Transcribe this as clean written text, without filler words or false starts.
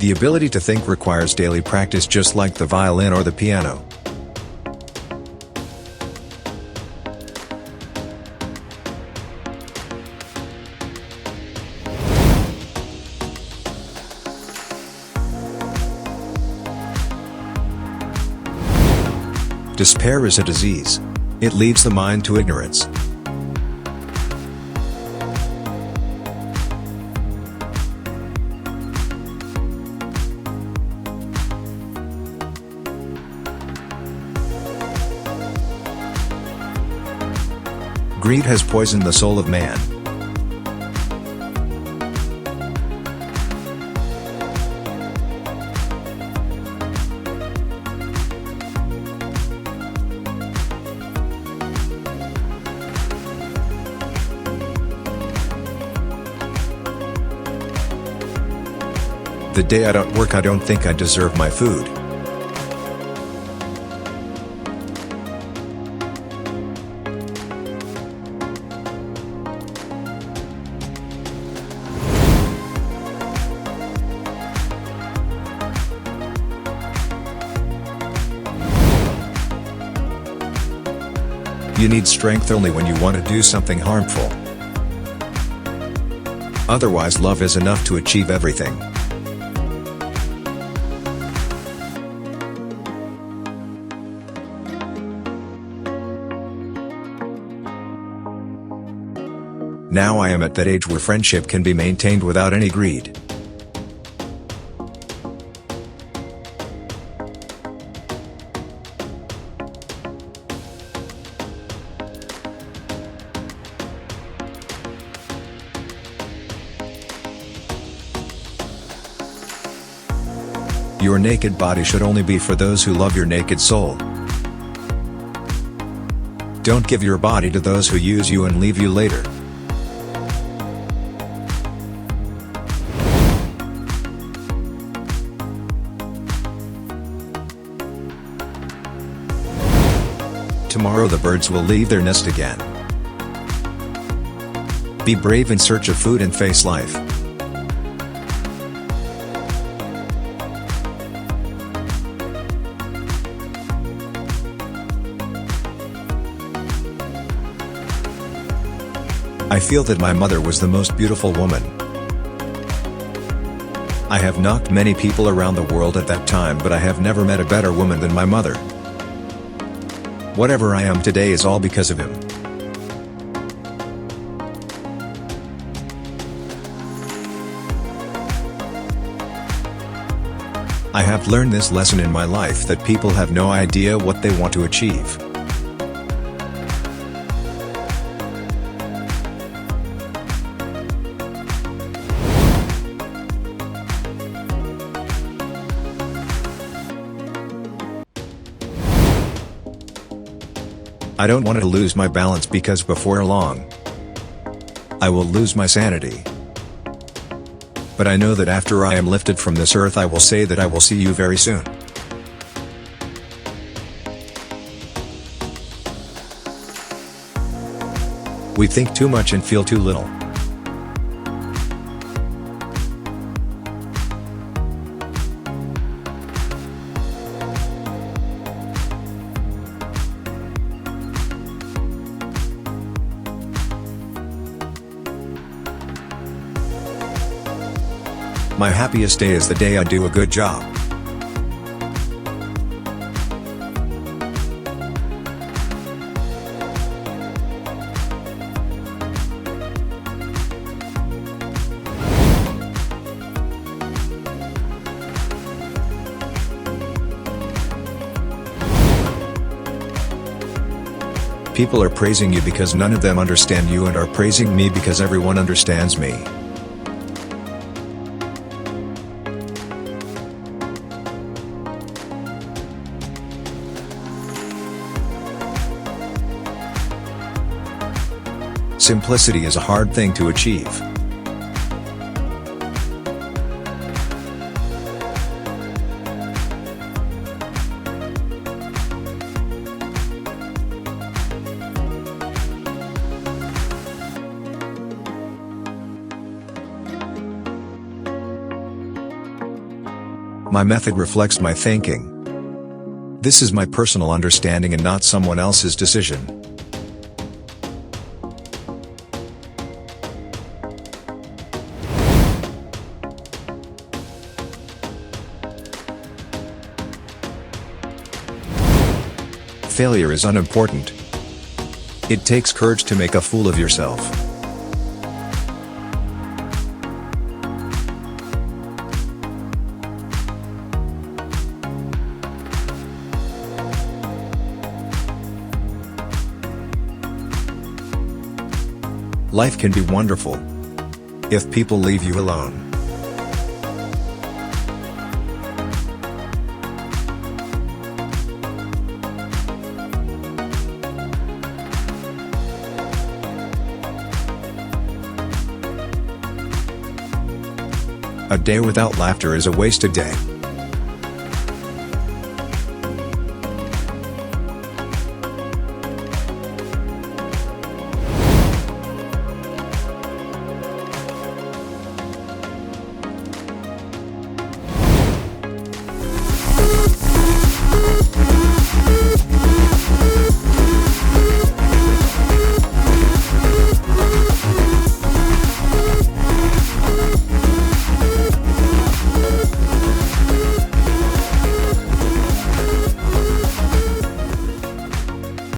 The ability to think requires daily practice, just like the violin or the piano. Despair is a disease. It leads the mind to ignorance. Greed has poisoned the soul of man. The day I don't work, I don't think I deserve my food. You need strength only when you want to do something harmful. Otherwise, love is enough to achieve everything. Now I am at that age where friendship can be maintained without any greed. Your naked body should only be for those who love your naked soul. Don't give your body to those who use you and leave you later. Tomorrow the birds will leave their nest again. Be brave in search of food and face life. I feel that my mother was the most beautiful woman. I have knocked many people around the world at that time, but I have never met a better woman than my mother. Whatever I am today is all because of him. I have learned this lesson in my life, that people have no idea what they want to achieve. I don't want to lose my balance, because before long, I will lose my sanity. But I know that after I am lifted from this earth, I will say that I will see you very soon. We think too much and feel too little. My happiest day is the day I do a good job. People are praising you because none of them understand you, and are praising me because everyone understands me. Simplicity is a hard thing to achieve. My method reflects my thinking. This is my personal understanding and not someone else's decision. Failure is unimportant. It takes courage to make a fool of yourself. Life can be wonderful if people leave you alone. A day without laughter is a wasted day.